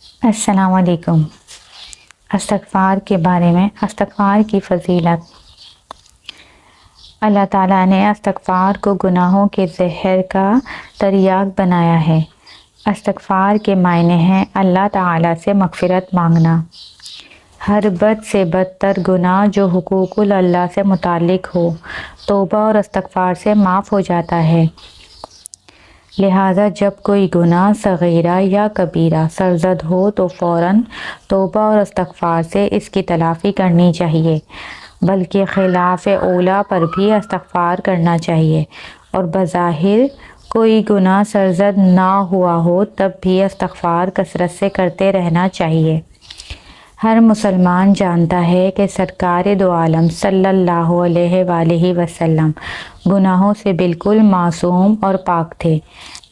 السلام علیکم۔ استغفار کے بارے میں، استغفار کی فضیلت۔ اللہ تعالیٰ نے استغفار کو گناہوں کے زہر کا تریاق بنایا ہے۔ استغفار کے معنی ہیں اللہ تعالیٰ سے مغفرت مانگنا۔ ہر بد سے بدتر گناہ جو حقوق اللہ سے متعلق ہو، توبہ اور استغفار سے معاف ہو جاتا ہے۔ لہٰذا جب کوئی گناہ صغیرہ یا کبیرہ سرزد ہو تو فوراً توبہ اور استغفار سے اس کی تلافی کرنی چاہیے، بلکہ خلاف اولیٰ پر بھی استغفار کرنا چاہیے، اور بظاہر کوئی گناہ سرزد نہ ہوا ہو تب بھی استغفار کثرت سے کرتے رہنا چاہیے۔ ہر مسلمان جانتا ہے کہ سرکار دو عالم صلی اللہ علیہ وآلہ وسلم گناہوں سے بالکل معصوم اور پاک تھے۔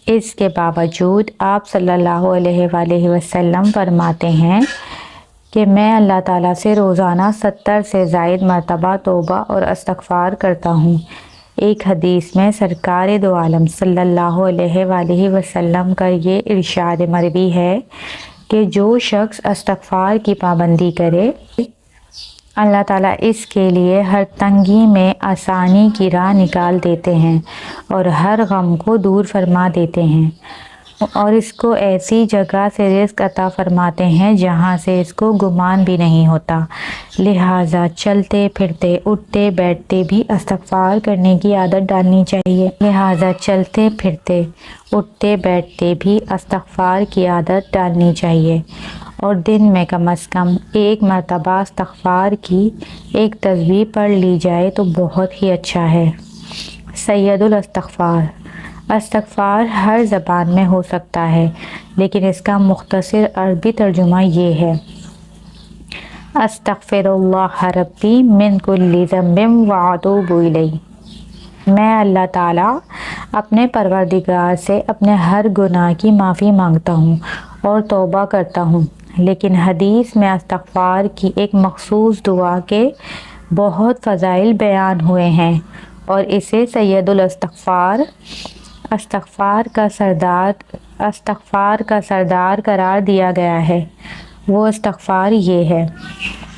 اس کے باوجود آپ صلی اللہ علیہ وآلہ وسلم فرماتے ہیں کہ میں اللہ تعالیٰ سے روزانہ 70 سے زائد مرتبہ توبہ اور استغفار کرتا ہوں۔ ایک حدیث میں سرکار دو عالم صلی اللہ علیہ وآلہ وسلم کا یہ ارشاد مروی ہے کہ جو شخص استغفار کی پابندی کرے، اللہ تعالیٰ اس کے لیے ہر تنگی میں آسانی کی راہ نکال دیتے ہیں اور ہر غم کو دور فرما دیتے ہیں، اور اس کو ایسی جگہ سے رزق عطا فرماتے ہیں جہاں سے اس کو گمان بھی نہیں ہوتا۔ لہٰذا چلتے پھرتے اٹھتے بیٹھتے بھی استغفار کرنے کی عادت ڈالنی چاہیے۔ اور دن میں کم از کم ایک مرتبہ استغفار کی ایک تسبیح پڑھ لی جائے تو بہت ہی اچھا ہے۔ سید الاستغفار۔ استغفار ہر زبان میں ہو سکتا ہے، لیکن اس کا مختصر عربی ترجمہ یہ ہے: استغفر اللہ ربی من کل ذنب واتوب الیہ۔ میں اللہ تعالیٰ اپنے پروردگار سے اپنے ہر گناہ کی معافی مانگتا ہوں اور توبہ کرتا ہوں۔ لیکن حدیث میں استغفار کی ایک مخصوص دعا کے بہت فضائل بیان ہوئے ہیں، اور اسے سید الاستغفار، استغفار کا سردار قرار دیا گیا ہے۔ وہ استغفار یہ ہے۔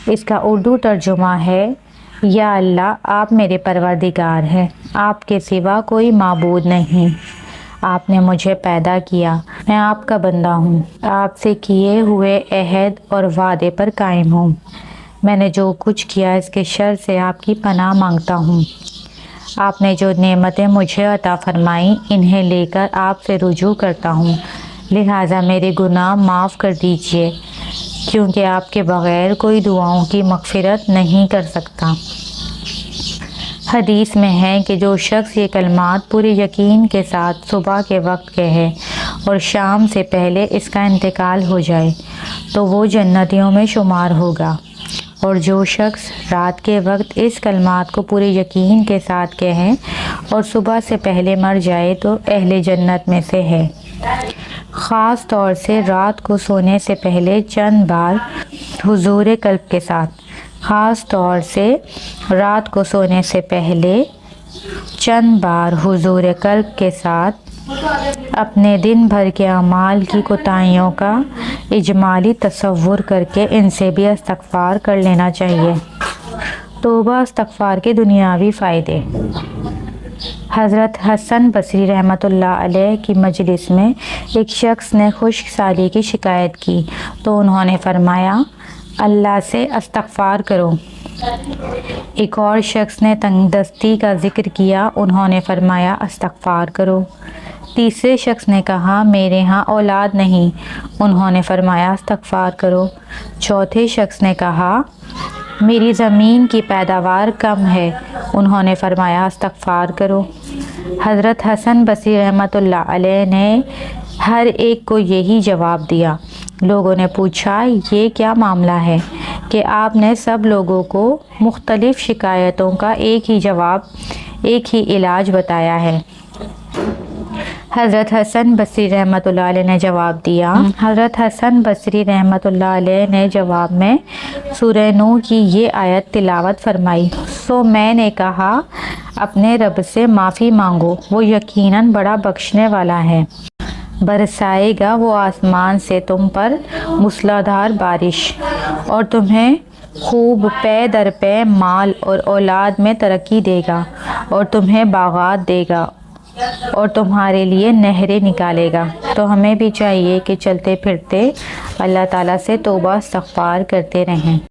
اس کا اردو ترجمہ ہے: یا اللہ، آپ میرے پروردگار ہیں، آپ کے سوا کوئی معبود نہیں، آپ نے مجھے پیدا کیا، میں آپ کا بندہ ہوں، آپ سے کیے ہوئے عہد اور وعدے پر قائم ہوں، میں نے جو کچھ کیا اس کے شر سے آپ کی پناہ مانگتا ہوں، آپ نے جو نعمتیں مجھے عطا فرمائیں انہیں لے کر آپ سے رجوع کرتا ہوں، لہٰذا میرے گناہ معاف کر دیجیے، کیونکہ آپ کے بغیر کوئی دعاؤں کی مغفرت نہیں کر سکتا۔ حدیث میں ہے کہ جو شخص یہ کلمات پورے یقین کے ساتھ صبح کے وقت کہے اور شام سے پہلے اس کا انتقال ہو جائے تو وہ جنتیوں میں شمار ہوگا، اور جو شخص رات کے وقت اس کلمات کو پورے یقین کے ساتھ کہے اور صبح سے پہلے مر جائے تو اہل جنت میں سے ہے۔ خاص طور سے رات کو سونے سے پہلے چند بار حضور قلب کے ساتھ اپنے دن بھر کے اعمال کی کوتاہیوں کا اجمالی تصور کر کے ان سے بھی استغفار کر لینا چاہیے۔ توبہ استغفار کے دنیاوی فائدے۔ حضرت حسن بصری رحمۃ اللہ علیہ کی مجلس میں ایک شخص نے خشک سالی کی شکایت کی تو انہوں نے فرمایا: اللہ سے استغفار کرو۔ ایک اور شخص نے تنگ دستی کا ذکر کیا، انہوں نے فرمایا: استغفار کرو۔ تیسرے شخص نے کہا: میرے ہاں اولاد نہیں، انہوں نے فرمایا: استغفار کرو۔ چوتھے شخص نے کہا: میری زمین کی پیداوار کم ہے، انہوں نے فرمایا: استغفار کرو۔ حضرت حسن بصری رحمۃ اللہ علیہ نے ہر ایک کو یہی جواب دیا۔ لوگوں نے پوچھا: یہ کیا معاملہ ہے کہ آپ نے سب لوگوں کو مختلف شکایتوں کا ایک ہی علاج بتایا ہے؟ حضرت حسن بصری رحمۃ اللہ علیہ نے جواب دیا۔ حضرت حسن بصری رحمۃ اللہ علیہ نے جواب میں سورہ نوح کی یہ آیت تلاوت فرمائی: سو میں نے کہا اپنے رب سے معافی مانگو، وہ یقیناً بڑا بخشنے والا ہے، برسائے گا وہ آسمان سے تم پر موسلادھار بارش، اور تمہیں خوب پے در پے مال اور اولاد میں ترقی دے گا، اور تمہیں باغات دے گا اور تمہارے لیے نہریں نکالے گا۔ تو ہمیں بھی چاہیے کہ چلتے پھرتے اللہ تعالیٰ سے توبہ استغفار کرتے رہیں۔